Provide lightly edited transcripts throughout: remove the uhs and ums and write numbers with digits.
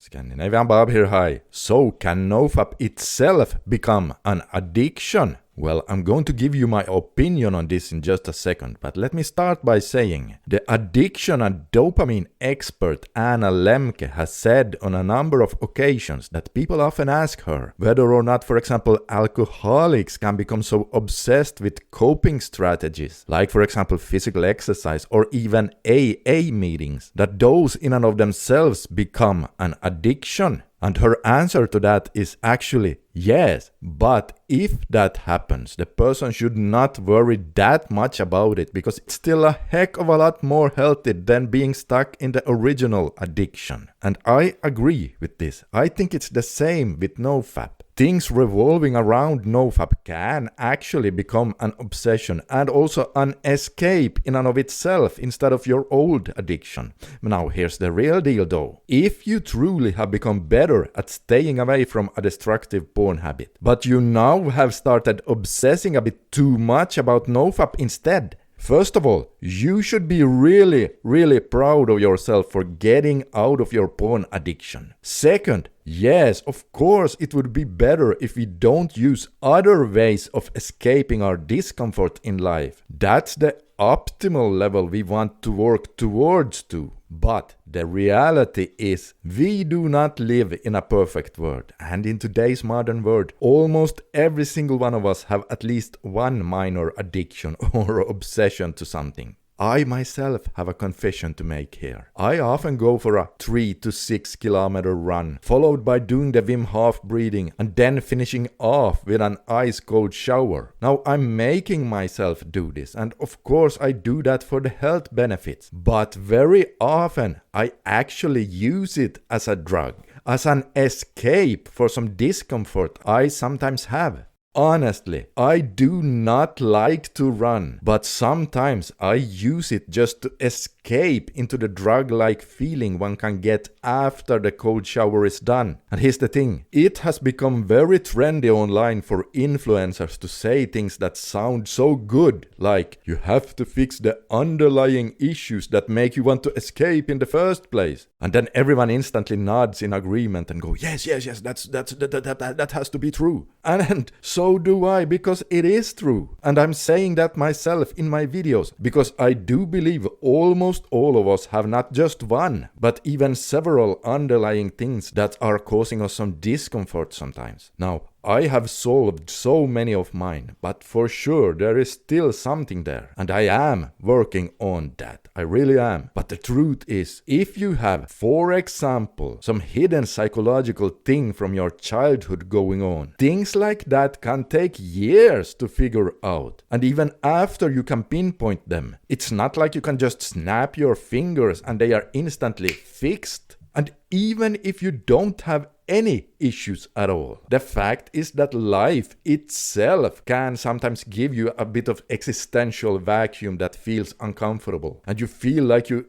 Scandinavian Bob here, hi. So, can NoFap itself become an addiction? Well, I'm going to give you my opinion on this in just a second, but let me start by saying the addiction and dopamine expert Anna Lemke has said on a number of occasions that people often ask her whether or not, for example, alcoholics can become so obsessed with coping strategies, like for example physical exercise or even AA meetings, that those in and of themselves become an addiction. And her answer to that is actually yes, but if that happens, the person should not worry that much about it because it's still a heck of a lot more healthy than being stuck in the original addiction. And I agree with this. I think it's the same with NoFap. Things revolving around NoFap can actually become an obsession and also an escape in and of itself instead of your old addiction. Now here's the real deal though. If you truly have become better at staying away from a destructive porn habit, but you now have started obsessing a bit too much about NoFap instead, first of all, you should be really proud of yourself for getting out of your porn addiction. Second, yes, of course it would be better if we don't use other ways of escaping our discomfort in life. That's the optimal level we want to work towards too. But the reality is we do not live in a perfect world, and in today's modern world almost every single one of us have at least one minor addiction or obsession to something. I myself have a confession to make here. I often go for a 3 to 6 kilometer run, followed by doing the Wim Hof breathing and then finishing off with an ice cold shower. Now I'm making myself do this, and of course I do that for the health benefits, but very often I actually use it as a drug, as an escape for some discomfort I sometimes have. Honestly, I do not like to run, but sometimes I use it just to escape into the drug-like feeling one can get after the cold shower is done. And here's the thing, it has become very trendy online for influencers to say things that sound so good, like you have to fix the underlying issues that make you want to escape in the first place. And then everyone instantly nods in agreement and go, yes, that has to be true. And so do I, because it is true. And I'm saying that myself in my videos, because I do believe almost all of us have not just one, but even several underlying things that are causing us some discomfort sometimes. Now, I have solved so many of mine, but for sure there is still something there, and I am working on that. I really am. But the truth is, if you have, for example, some hidden psychological thing from your childhood going on, things like that can take years to figure out. And even after you can pinpoint them, it's not like you can just snap your fingers and they are instantly fixed. And even if you don't have any issues at all, the fact is that life itself can sometimes give you a bit of existential vacuum that feels uncomfortable, and you feel like you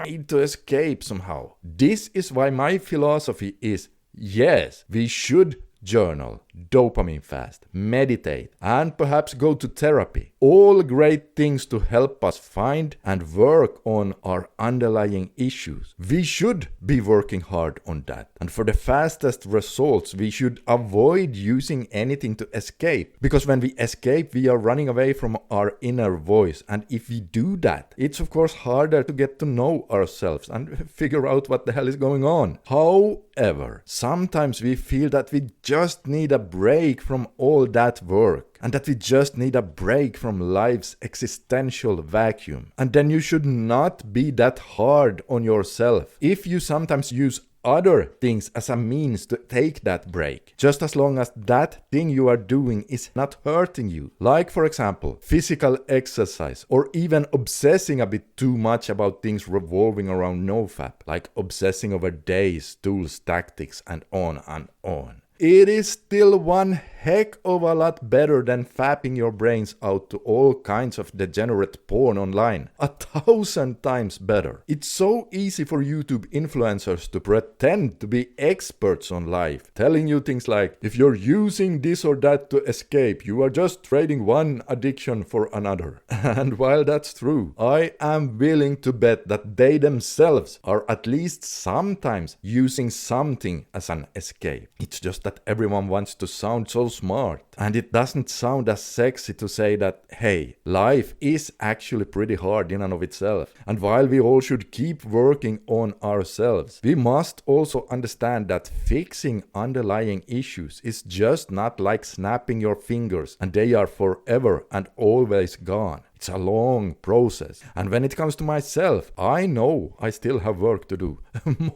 need to escape somehow. This is why my philosophy is, yes, we should journal, dopamine fast, meditate, and perhaps go to therapy. All great things to help us find and work on our underlying issues. We should be working hard on that. And for the fastest results, we should avoid using anything to escape. Because when we escape, we are running away from our inner voice. And if we do that, it's of course harder to get to know ourselves and figure out what the hell is going on. However, sometimes we feel that we just need a break from all that work, and that we just need a break from life's existential vacuum. And then you should not be that hard on yourself if you sometimes use other things as a means to take that break, just as long as that thing you are doing is not hurting you. Like for example, physical exercise, or even obsessing a bit too much about things revolving around NoFap, like obsessing over days, tools, tactics, and on and on. it is still one heck of a lot better than fapping your brains out to all kinds of degenerate porn online. 1,000 times better. It's so easy for YouTube influencers to pretend to be experts on life, telling you things like, if you're using this or that to escape, you are just trading one addiction for another. And while that's true, I am willing to bet that they themselves are at least sometimes using something as an escape. It's just that everyone wants to sound so smart, and it doesn't sound as sexy to say that, hey, life is actually pretty hard in and of itself, and while we all should keep working on ourselves, we must also understand that fixing underlying issues is just not like snapping your fingers and they are forever and always gone. It's a long process. And when it comes to myself, I know I still have work to do.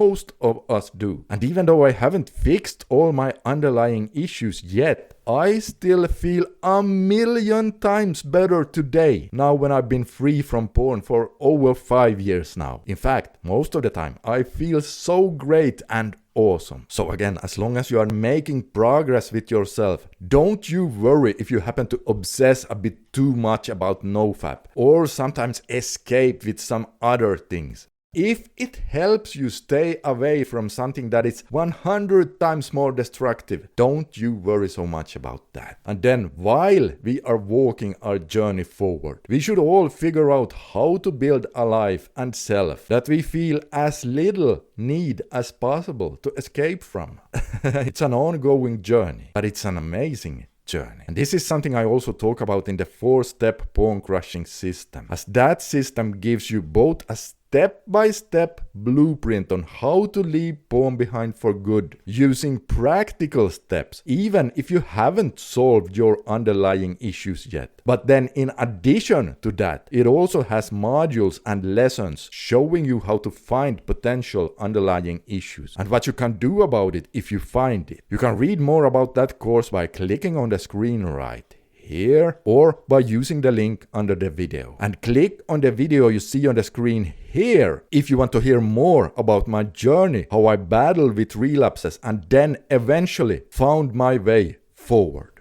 Most of us do. And even though I haven't fixed all my underlying issues yet, I still feel 1,000,000 times better today, now when I've been free from porn for over 5 years now. In fact, most of the time, I feel so great and awesome. So again, as long as you are making progress with yourself, don't you worry if you happen to obsess a bit too much about NoFap, or sometimes escape with some other things. If it helps you stay away from something that is 100 times more destructive, don't you worry so much about that. And then, while we are walking our journey forward, we should all figure out how to build a life and self that we feel as little need as possible to escape from. It's an ongoing journey, but it's an amazing journey. And this is something I also talk about in the 4-step porn crushing system, as that system gives you both a step-by-step blueprint on how to leave porn behind for good, using practical steps, even if you haven't solved your underlying issues yet. But then in addition to that, it also has modules and lessons showing you how to find potential underlying issues and what you can do about it if you find it. You can read more about that course by clicking on the screen right here, or by using the link under the video. And click on the video you see on the screen here if you want to hear more about my journey, how I battled with relapses and then eventually found my way forward.